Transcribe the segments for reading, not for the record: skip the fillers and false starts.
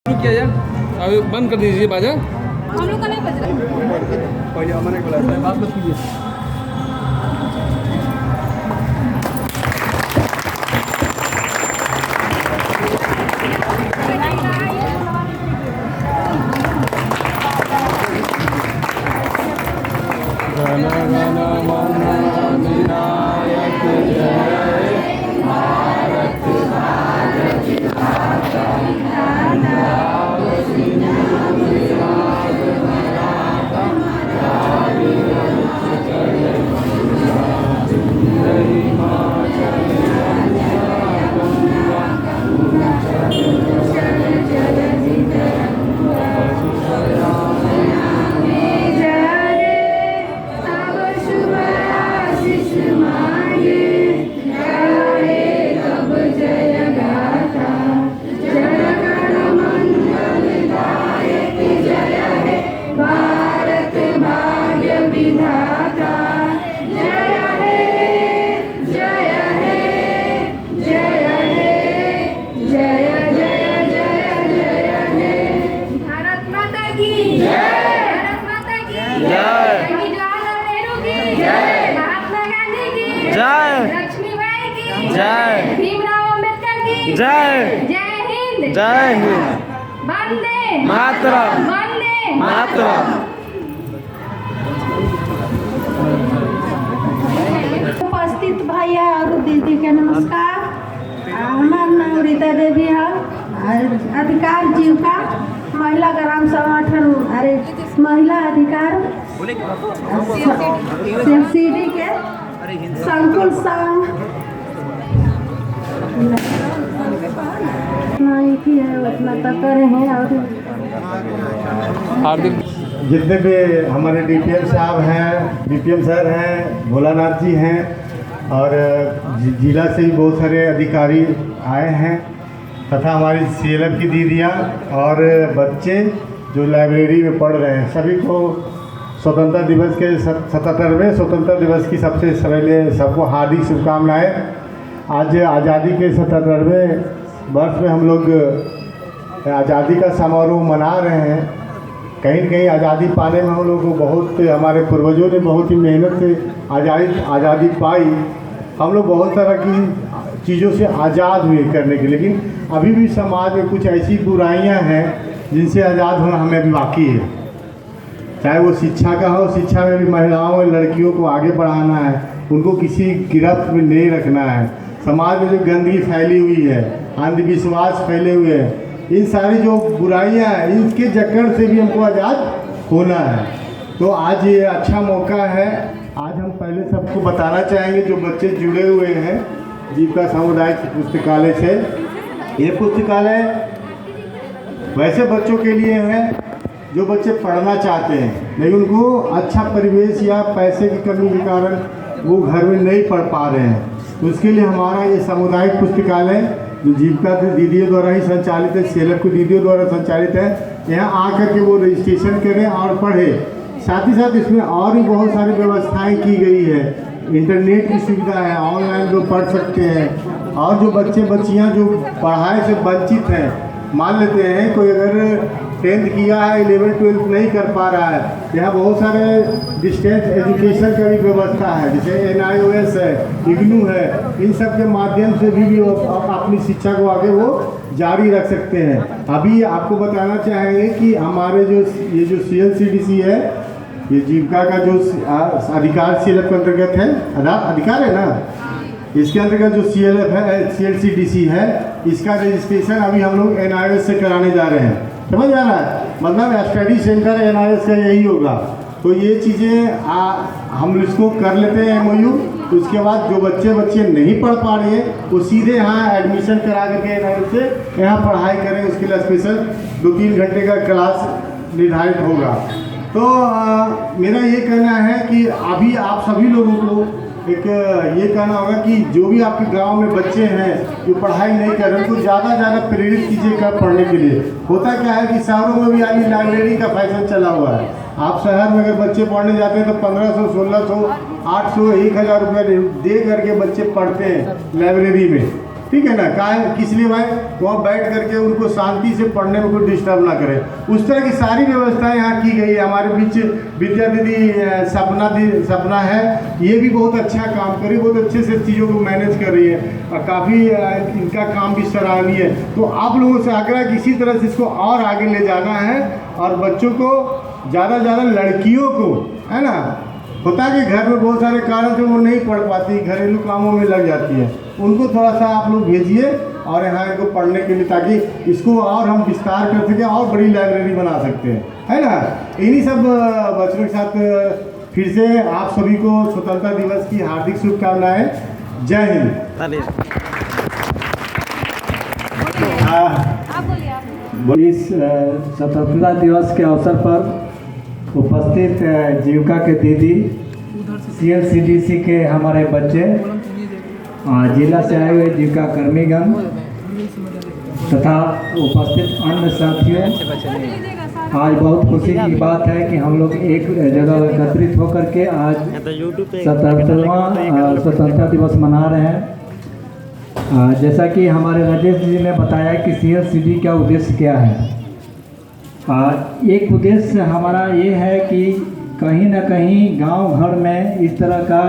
किया जाए, अभी बंद कर दीजिए बाजा। हम लोग का नहीं बज रहा है। पहले हमारे को लगता है बात मत कीजिए। गाना गाना माना विनायक जय, भारत भाग्य विधाता, पंजाब सिंधु गुजरात मराठा, द्राविड़ उत्कल गुजरात, हिमाचल गंगा गंगा, उच्चल जलधि तरंगा, जय भीमराव अम्बेडकर की जय, जय हिंद, जय हिंद, वंदे मातरम, वंदे मातरम। उपस्थित भैया और दीदी के नमस्कार। हमार नाम रीता देवी है और अधिकार जीविका महिला ग्राम संगठन अरे महिला अधिकार सब्सिडी के संकुल संघ उतना एक ही है, उतना तक करे हैं। और हार्दिक जितने भी हमारे डीपीएम साहब हैं, डीपीएम सर हैं, भोलानाथ जी हैं और जिला से भी बहुत सारे अधिकारी आए हैं तथा हमारी सीएलएफ की दीदियाँ और बच्चे जो लाइब्रेरी में पढ़ रहे हैं, सभी को स्वतंत्रता दिवस के 77वें स्वतंत्रता दिवस की सबसे पहले सबको हार्दिक शुभकामनाएँ। आज आज़ादी के 77वें वर्ष में हम लोग आज़ादी का समारोह मना रहे हैं। कहीं न कहीं आज़ादी पाने में हम लोग को बहुत, हमारे पूर्वजों ने बहुत ही मेहनत से आज़ादी पाई। हम लोग बहुत तरह की चीज़ों से आज़ाद हुए करने के, लेकिन अभी भी समाज में कुछ ऐसी बुराइयां हैं जिनसे आज़ाद होना हमें अभी बाकी है। चाहे वो शिक्षा का हो, शिक्षा में भी महिलाओं और लड़कियों को आगे बढ़ाना है, उनको किसी गिरफ्त में नहीं रखना है। समाज में जो गंदगी फैली हुई है, अंधविश्वास फैले हुए हैं, इन सारी जो बुराइयां हैं, इनके जकड़ से भी हमको आज़ाद होना है। तो आज ये अच्छा मौका है। आज हम पहले सबको बताना चाहेंगे जो बच्चे जुड़े हुए हैं जीविका सामुदायिक पुस्तकालय से। ये पुस्तकालय वैसे बच्चों के लिए है जो बच्चे पढ़ना चाहते हैं लेकिन उनको अच्छा परिवेश या पैसे की कमी के कारण वो घर में नहीं पढ़ पा रहे हैं। तो उसके लिए हमारा ये सामुदायिक पुस्तकालय जो जीविका दीदियों द्वारा ही संचालित है, सीएलएफ की दीदियों द्वारा संचालित है, यहाँ आकर के वो रजिस्ट्रेशन करें और पढ़ें। साथ ही साथ इसमें और भी बहुत सारी व्यवस्थाएं की गई है। इंटरनेट की सुविधा है, ऑनलाइन लोग पढ़ सकते हैं। और जो बच्चे बच्चियाँ जो पढ़ाई से वंचित हैं, मान लेते हैं कोई अगर 10th किया है 11th 12th नहीं कर पा रहा है, यहाँ बहुत सारे डिस्टेंस एजुकेशन का भी व्यवस्था है, जैसे NIOS है, इग्नू है। इन सब के माध्यम से भी वो अपनी शिक्षा को आगे वो जारी रख सकते हैं। अभी आपको बताना चाहेंगे कि हमारे जो ये जो CLCDC है, ये जीविका का जो अधिकार सीएलएफ के अंतर्गत है, अधिकार है ना, इसके अंतर्गत जो CLF है, CLCDC है, इसका रजिस्ट्रेशन अभी हम लोग NIOS से कराने जा रहे हैं। समझ आ रहा है? मतलब स्टडी सेंटर NIOS का यही होगा। तो ये चीज़ें हम इसको कर लेते हैं MOU। तो उसके बाद जो बच्चे नहीं पढ़ पा रहे हैं वो सीधे यहाँ एडमिशन करा करके NIOS से यहाँ पढ़ाई करें। उसके लिए स्पेशल 2-3 घंटे का क्लास निर्धारित होगा। तो मेरा ये कहना है कि अभी आप सभी लोगों को एक ये कहना होगा कि जो भी आपके गांव में बच्चे हैं जो पढ़ाई नहीं कर रहे, उनको ज़्यादा ज़्यादा प्रेरित कीजिएगा पढ़ने के लिए। होता क्या है कि शहरों में भी अभी लाइब्रेरी का फैशन चला हुआ है। आप शहर में अगर बच्चे पढ़ने जाते हैं तो 1500, 1600, 800, 1000 रुपये दे करके बच्चे पढ़ते हैं लाइब्रेरी में। ठीक है ना, किस लिए भाई वहाँ बैठ करके उनको शांति से पढ़ने में कोई डिस्टर्ब ना करे। उस तरह की सारी व्यवस्थाएं यहाँ की गई है। हमारे बीच विद्या दीदी सपना है, ये भी बहुत अच्छा काम कर रही है, बहुत अच्छे से चीज़ों को मैनेज कर रही है और काफ़ी इनका काम भी सराहनीय है। तो आप लोगों से आग्रह कि इसी तरह से इसको और आगे ले जाना है और बच्चों को ज़्यादा से ज़्यादा लड़कियों को, है ना, होता है कि घर में बहुत सारे कारण से वो नहीं पढ़ पाती, घरेलू कामों में लग जाती है, उनको थोड़ा सा आप लोग भेजिए और यहाँ इनको पढ़ने के लिए, ताकि इसको और हम विस्तार कर सकें और बड़ी लाइब्रेरी बना सकते हैं, है ना। इन्हीं सब बच्चों के साथ फिर से आप सभी को स्वतंत्रता दिवस की हार्दिक शुभकामनाएं। जय हिंद। इस स्वतंत्रता दिवस के अवसर पर उपस्थित जीविका के दीदी, CLCDC के हमारे बच्चे, जिला से आए हुए जीविका कर्मीगण तथा उपस्थित अन्य साथियों, आज बहुत खुशी की बात है कि हम लोग एक जगह एकत्रित होकर के आज 77वां स्वतंत्रता दिवस मना रहे हैं। जैसा कि हमारे राजेश जी ने बताया कि CLCD का उद्देश्य क्या है। एक उद्देश्य हमारा ये है कि कहीं ना कहीं गांव घर में इस तरह का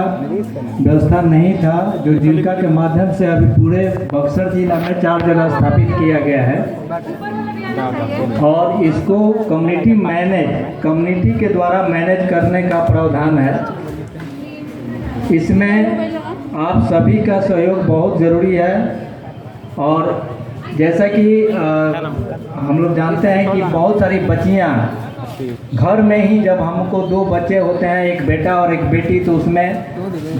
व्यवस्था नहीं था, जो जीविका के माध्यम से अभी पूरे बक्सर जिला में 4 जगह स्थापित किया गया है और इसको कम्युनिटी के द्वारा मैनेज करने का प्रावधान है। इसमें आप सभी का सहयोग बहुत ज़रूरी है और जैसा कि हम लोग जानते हैं कि बहुत सारी बच्चियां घर में ही, जब हमको 2 बच्चे होते हैं, एक बेटा और एक बेटी, तो उसमें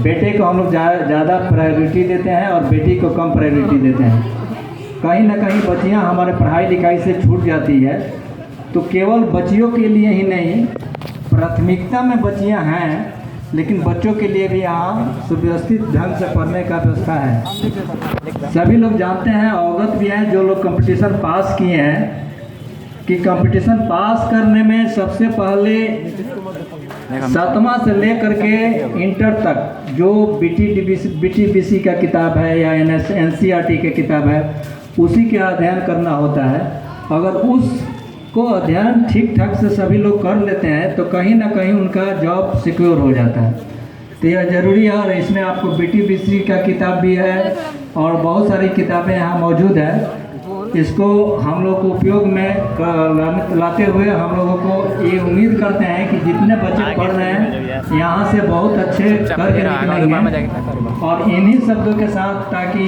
बेटे को हम लोग ज़्यादा प्रायोरिटी देते हैं और बेटी को कम प्रायोरिटी देते हैं। कहीं ना कहीं बच्चियां हमारे पढ़ाई लिखाई से छूट जाती है। तो केवल बच्चियों के लिए ही नहीं, प्राथमिकता में बच्चियां हैं, लेकिन बच्चों के लिए भी यहाँ सुव्यवस्थित ढंग से पढ़ने का व्यवस्था है। सभी लोग जानते हैं, अवगत भी हैं, जो लोग कंपटीशन पास किए हैं, कि कंपटीशन पास करने में सबसे पहले 7वां से लेकर के इंटर तक जो BTBC का किताब है या NCERT की किताब है, उसी के अध्ययन करना होता है। अगर उसको अध्ययन ठीक ठाक से सभी लोग कर लेते हैं तो कहीं ना कहीं उनका जॉब सिक्योर हो जाता है। तो यह ज़रूरी है और इसमें आपको BTBC का किताब भी है और बहुत सारी किताबें यहाँ मौजूद है। इसको हम लोग को उपयोग में लाते हुए हम लोगों को ये उम्मीद करते हैं कि जितने बच्चे पढ़ रहे हैं यहाँ से बहुत अच्छे करके निकलेंगे और इन्हीं शब्दों के साथ, ताकि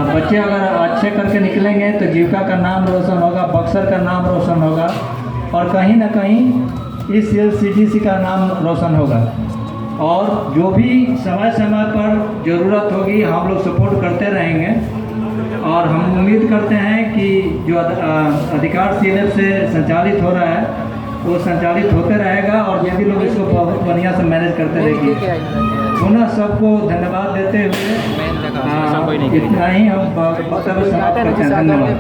बच्चे अगर अच्छे करके निकलेंगे तो जीविका का नाम रोशन होगा, बक्सर का नाम रोशन होगा और कहीं ना कहीं इस CLCDC का नाम रोशन होगा। और जो भी समय समय पर ज़रूरत होगी हम लोग सपोर्ट करते रहेंगे और हम उम्मीद करते हैं कि जो अधिकार CLF से संचालित हो रहा है वो संचालित होते रहेगा और यदि लोग इसको बहुत बढ़िया से मैनेज करते रहेंगे। पुनः सबको धन्यवाद देते हुए इतना ही हम वक्तव्य समाप्त करते हैं। धन्यवाद।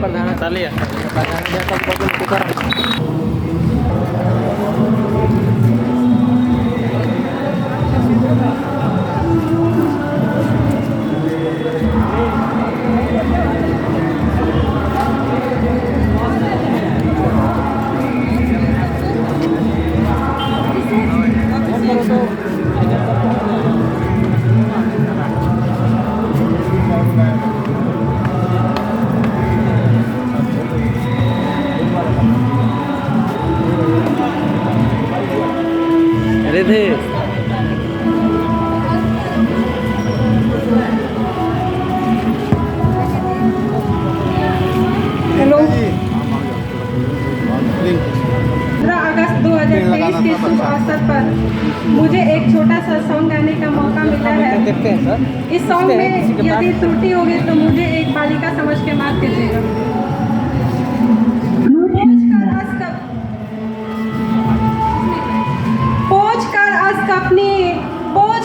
हेलो, 15 अगस्त 2023 के शुभ अवसर पर मुझे एक छोटा सा सॉन्ग गाने का मौका मिला है। इस सॉन्ग में यदि त्रुटि होगी तो मुझे एक बालिका समझ के माफ कीजिएगा। पोंछ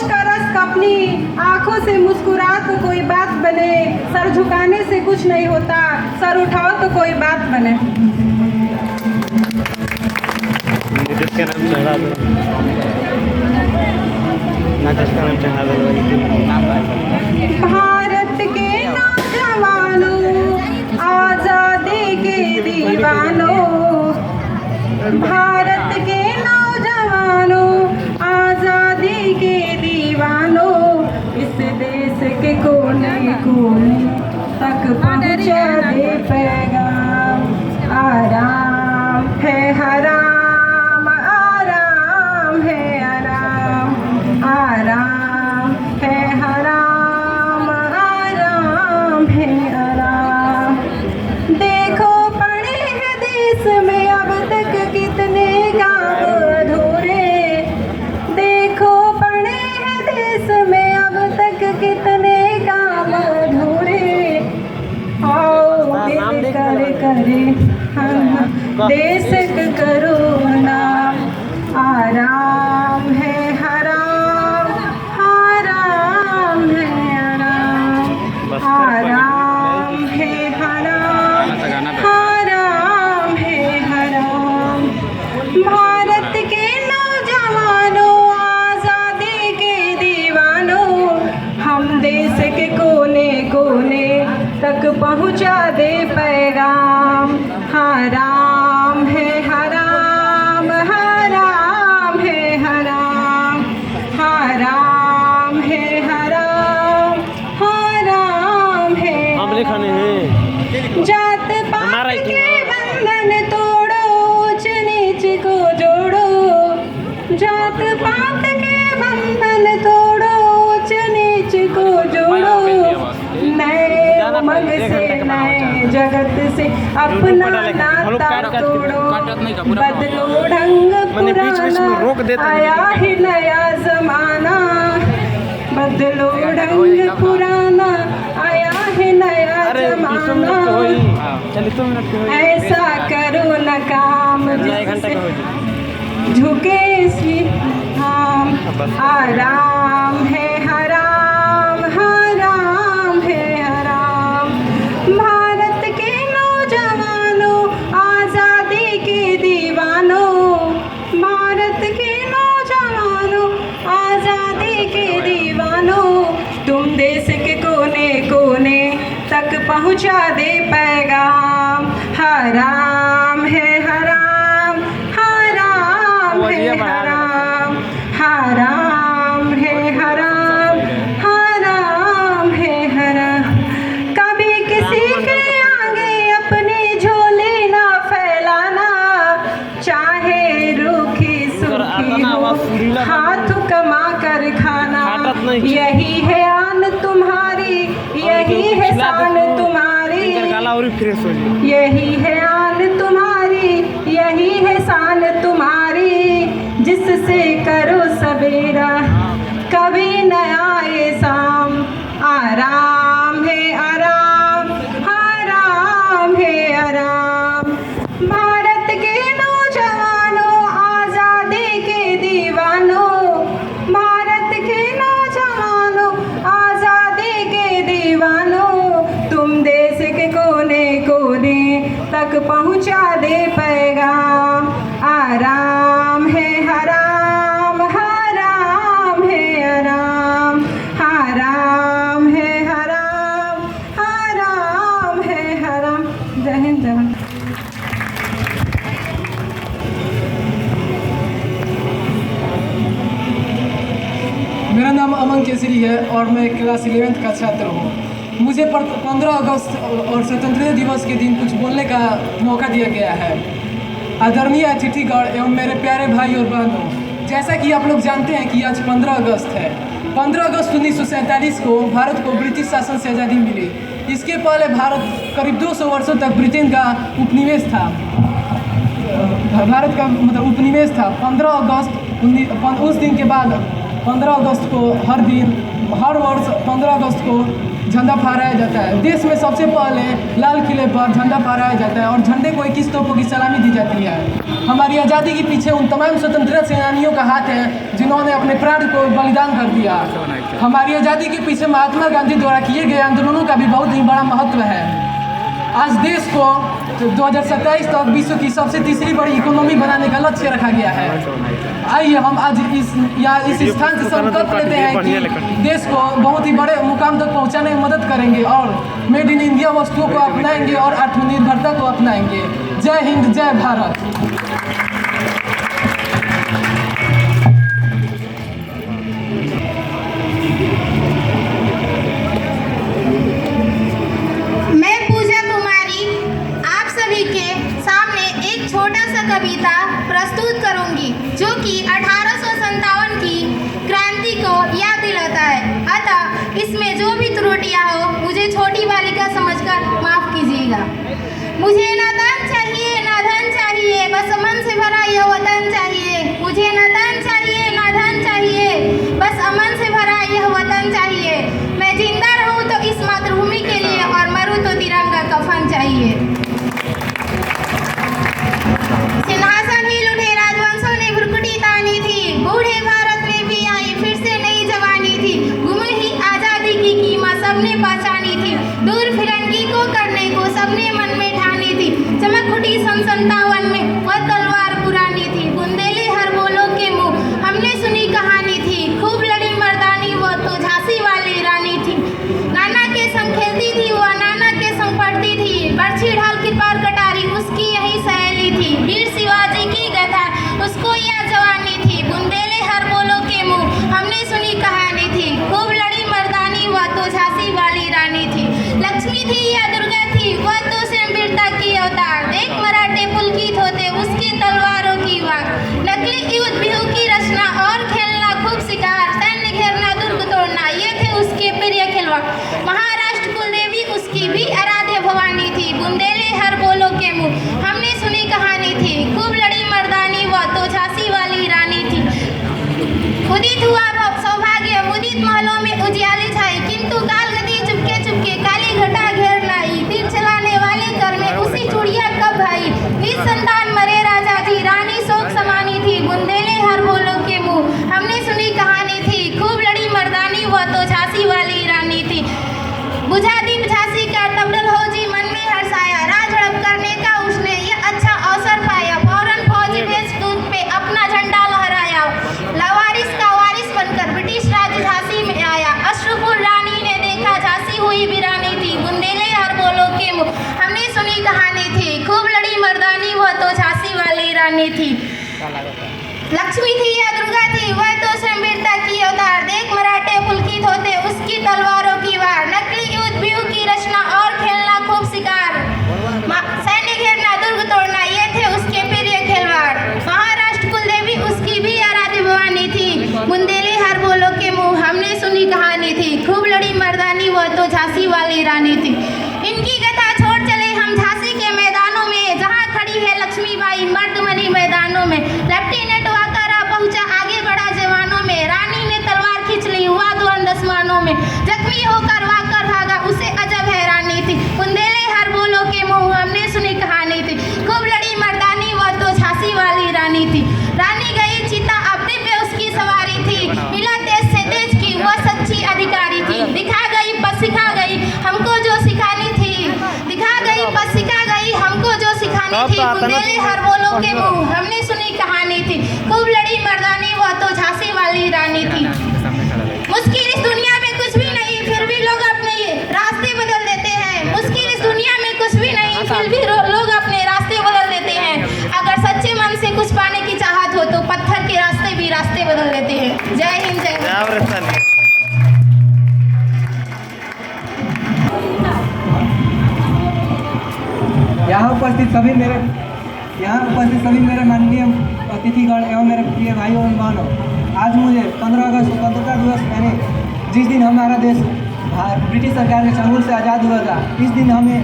का रस अपनी आंखों से मुस्कुरा तो कोई बात बने, सर झुकाने से कुछ नहीं होता, सर उठाओ तो कोई बात बने। भारत के नौजवान दीवानों, भारत के नौजवानों, आज़ादी के दीवानों, इस देश के कोने कोने तक पहुँचा दे पैगाम। आराम है हराम, आराम है आराम, आराम है हराम, आराम है आराम। देखो पड़े हैं देश में अब तक कितने काम अधूरे, देखो पड़े हैं देश में अब तक कितने काम अधूरे। आओ दिल करे हम देश करो नाम। आराम है हराम, आराम है आराम, आराम है हराम, आराम है हराम। भारत के नौजवानों, आज़ादी के दीवानों, हम देश के कोने कोने तक पहुँचा दे पैगाम। हराम है हराम, हराम है हराम, हराम है हराम, हराम है हराम। जात पात के बंधन तोड़ो, ऊंच नीच को जोड़ो, जात पात के बंधन तोड़ो, ऊंच नीच को जोड़ो। नए उमंग से नए जगत से अपना नाता तोड़ो, बदलो ढंग पुराना, आया है नया जमाना, बदलो ढंग पुराना, आया है नया जमाना। ऐसा करो न काम जिससे झुके हम। आराम है हराम, हराम है हराम। भारत के नौजवानों, आज़ादी के दीवानों, भारत के नौजवानों, आज़ादी के दीवानों, तुम देश के कोने कोने तक पहुँचा दे पैगाम। हराम है हराम, हराम है हराम, हराम है हराम, हराम है हराम। कभी किसी के आगे अपनी झोली ना फैलाना, चाहे रूखी सूखी हो हाथ कमा कर खाना। यही है आन तुम्हारी, यही है शान तुम्हारी, यही है आन तुम्हारी, यही है शान तुम्हारी। जिससे करो सवेरा कभी न आए शाम। आराम है आराम, आराम है आराम। भारत के नौजवानों, आज़ादी के दीवानों, भारत के नौजवानों, आज़ादी के दीवानों, तुम देश के कोने कोने तक पहुँचा दे पैगाम। आराम है हराम, हराम है आराम, हराम है हराम, हराम है हराम। जय हिंद, जय हिंद। मेरा नाम अमन केसरी है और मैं क्लास 11th का छात्र हूँ। मुझे 15 अगस्त और स्वतंत्रता दिवस के दिन कुछ बोलने का मौका दिया गया है। आदरणीय अतिथिगण एवं मेरे प्यारे भाई और बहनों, जैसा कि आप लोग जानते हैं कि आज 15 अगस्त है। 15 अगस्त 1947 को भारत को ब्रिटिश शासन से आज़ादी मिली। इसके पहले भारत करीब 200 वर्षों तक ब्रिटेन का उपनिवेश था। भारत का मतलब उपनिवेश था। 15 अगस्त उस दिन के बाद 15 अगस्त को हर वर्ष 15 अगस्त को झंडा फहराया जाता है। देश में सबसे पहले लाल किले पर झंडा फहराया जाता है और झंडे को 21 तोपों की सलामी दी जाती है। हमारी आज़ादी के पीछे उन तमाम स्वतंत्रता सेनानियों का हाथ है जिन्होंने अपने प्राण को बलिदान कर दिया। हमारी आज़ादी के पीछे महात्मा गांधी द्वारा किए गए आंदोलनों का भी बहुत ही बड़ा महत्व है। आज देश को 2027 तक विश्व की सबसे तीसरी बड़ी इकोनॉमी बनाने का लक्ष्य रखा गया है। आइए हम आज इस स्थान से संकल्प लेते हैं कि देश को बहुत ही बड़े मुकाम तक पहुंचाने में मदद करेंगे और मेड इन इंडिया वस्तुओं को अपनाएंगे और आत्मनिर्भरता को अपनाएंगे। जय हिंद, जय भारत। मैं पूजा कुमारी आप सभी के सामने एक छोटा सा कविता प्रस्तुत करूंगी जो कि 1857 की क्रांति को याद दिलाता है। अतः इसमें जो भी त्रुटियां हो मुझे छोटी बालिका समझकर माफ कीजिएगा। मुझे ना धन चाहिए ना धन चाहिए, बस अमन से भरा यह वतन चाहिए। मुझे ना धन चाहिए ना धन चाहिए, बस अमन से भरा यह वतन चाहिए। मैं जिंदा रहूं तो इस मातृभूमि के लिए और मरूं तो तिरंगा कफन चाहिए। सिंहासन ही लुटे राजवंशों ने भ्रुकुटी तानी थी, बूढ़े भारत में भी आई फिर से नई जवानी थी। गुम ही आजादी की कीमत सबने पहचानी थी, दूर फिरंगी को करने को सबने मन में ठानी थी। चमक उठी सन 57 में वह तलवार पुरानी थी, बुंदेली हर बोलों के मुंह हमने सुनी कहानी थी। खूब लड़ी मर्दानी वो तो झांसी वाली रानी थी, नाना के संग खेलती थी वह नाना के संग पढ़ती थी। बरछी ढाल की पार कटारी उसकी यही सहेली थी, वीर शिवाजी की गाथा उसको यह जवानी थी। बुंदेले हर बोलों के मुंह हमने सुनी कहानी थी, खूब लड़ी मर्दानी वह तो झांसी वाली रानी थी। लक्ष्मी थी या दुर्गा थी वह तो स्वयं वीरता की अवतार, देख मराठे पुलकित होते उसकी तलवारों की वार। नकली युद्ध व्यूह की रचना और खेलना खूब शिकार, सैन्य घेरना दुर्ग तोड़ना ये थे उसके प्रिय खिलवाड़। महाराष्ट्र कुलदेवी उसकी भी आराध्य भवानी थी, बुंदेले हर बोलों के मुंह हमने सुनी कहानी थी। खूब लड़ी मर्दानी वह तो झांसी वाली रानी थी। उदित हुआ सौभाग्य मुदित महलों में उजियाली छाई, किंतु काल गति चुपके चुपके काली घटा घेर लाई। तीर चलाने वाले कर में उसी चुड़िया कब भाई, इस संतान मरे राजा जी रानी शोक समानी थी। बुंदेले हर बोलों के मुंह हमने सुनी कहानी थी, खूब लड़ी मर्दानी वह तो झांसी वाली रानी थी। बुझा दीप झांसी का तब डलहौजी मन में हर्षाया, राज हड़प करने का उसने यह अच्छा अवसर पाया। फौरन फौजी भेज दूत पे अपना झंडा लहराया, लावारिस का वारिस बनकर ब्रिटिश राज झांसी में आया। अश्रुपुर रानी ने देखा झांसी हुई वीरानी थी, बुंदेले हर बोलों के मुंह हमने सुनी कहानी थी। खूब लड़ी मर्दानी वह तो झांसी वाली रानी थी। लक्ष्मी थी या दुर्गा थी वह तो स्वयं वीरता की अवतार, देख मराठे पुलकित होते उसकी तलवारों की वार। नकली युद्ध व्यूह की रचना और खेलना खूब शिकार, सैन्य घेरना दुर्ग तोड़ना ये थे उसके प्रिय खिलवाड़। महाराष्ट्र कुलदेवी उसकी भी आराध्य भवानी थी, बुंदेले हर बोलों के मुंह हमने सुनी कहानी थी। खूब लड़ी मर्दानी वह तो झांसी वाली रानी थी। इनकी कथा छोड़ चले हम झांसी के मैदानों में, जहाँ खड़ी है लक्ष्मीबाई मर्दमनी मैदानों में। लेफ्टिनेंट वाकरा पहुंचा आगे बढ़ा जवानों में, रानी ने तलवार खींच ली हुआ द्वंद आसमानों में। जख्मी होकर वाकर भागा उसे अजब हैरानी थी, बुंदेले हर बोलों के मुंह हमने सुनी कहानी थी। खूब लड़ी मर्दानी वह तो झांसी वाली रानी थी। रानी गई चिता अपने पे उसकी सवारी थी, मिला देश से देश की वह सच्ची अधिकारी थी। दिखा गई बस सिखा गई हमको जो सिखानी थी, दिखा गई बस सिखा गई हमको जो सिखानी थी। बुंदेले हर बोलों के मुंह हमने सुनी कहानी थी, खूब लड़ी मर्दानी वह तो झांसी वाली रानी थी। मुश्किल इस दुनिया में कुछ भी नहीं फिर भी लोग अपने रास्ते बदल देते हैं, मुश्किल इस दुनिया में कुछ भी नहीं फिर भी लोग अपने रास्ते बदल देते हैं। अगर सच्चे मन से कुछ पाने की चाहत हो तो पत्थर के रास्ते भी रास्ते बदल देते हैं। जय हिंद, जय भारत। यहाँ उपस्थित सभी मेरे माननीय अतिथिगण एवं मेरे प्रिय भाइयों एवं बहनों, आज मुझे 15 अगस्त स्वतंत्रता दिवस यानी जिस दिन हमारा देश ब्रिटिश सरकार के चंगुल से आज़ाद हुआ था, इस दिन हमें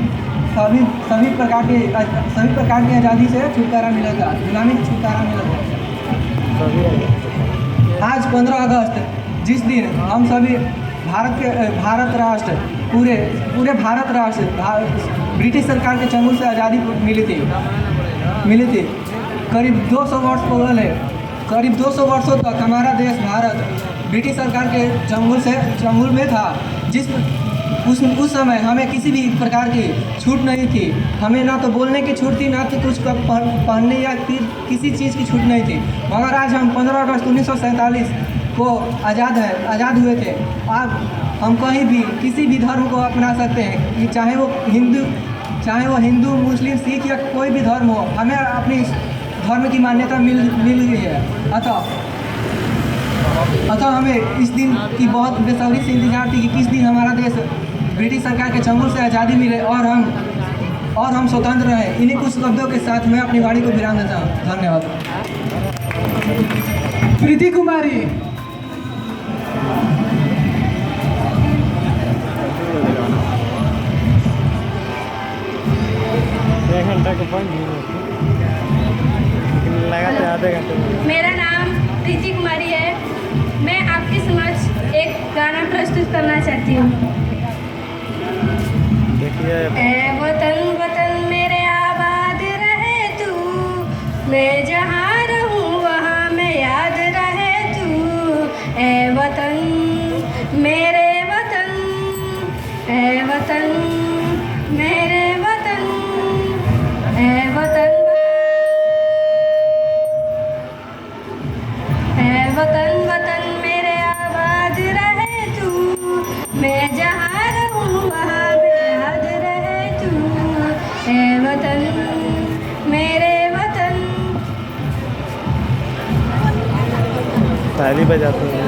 सभी प्रकार की आज़ादी से छुटकारा मिला था, गुलामी से छुटकारा मिला था। आज 15 अगस्त जिस दिन हम सभी भारत राष्ट्र पूरे भारत राष्ट्र ब्रिटिश सरकार के चंगुल से आज़ादी मिली थी। करीब 200 वर्ष पहले, करीब 200 वर्षों तक हमारा देश भारत ब्रिटिश सरकार के चंगुल में था। उस समय हमें किसी भी प्रकार की छूट नहीं थी, हमें ना तो बोलने की छूट थी, ना तो कुछ पहनने या किसी चीज़ की छूट नहीं थी। मगर आज हम 15 अगस्त 1947 को आज़ाद हुए थे। अब हम कहीं भी किसी भी धर्म को अपना सकते हैं, चाहे वो चाहे वो हिंदू, मुस्लिम, सिख या कोई भी धर्म हो, हमें अपनी धर्म की मान्यता मिल गई है। अतः हमें इस दिन की बहुत बेसब्री से इंतजार थी कि किस दिन हमारा देश ब्रिटिश सरकार के चंगुल से आज़ादी मिले और हम स्वतंत्र रहें। इन्हीं कुछ शब्दों के साथ मैं अपनी वाणी को विराम देता हूँ। धन्यवाद। प्रीति कुमारी। मेरा नाम प्रीति कुमारी है। मैं आपके समक्ष एक गाना प्रस्तुत करना चाहती हूँ। ऐ वतन वतन मेरे आबाद रहे तू, मैं जहाँ रहूँ वहाँ मैं याद रहे तू। ऐ वतन मेरे वतन, ऐ वतन मेरे वतन, ऐ वतन, ऐ वतन वतन मेरे आबाद रहे तू, मैं जहाँ रहूँ वहाँ मैं याद रहे तू। ऐ वतन मेरे वतन। ताली बजाते हैं।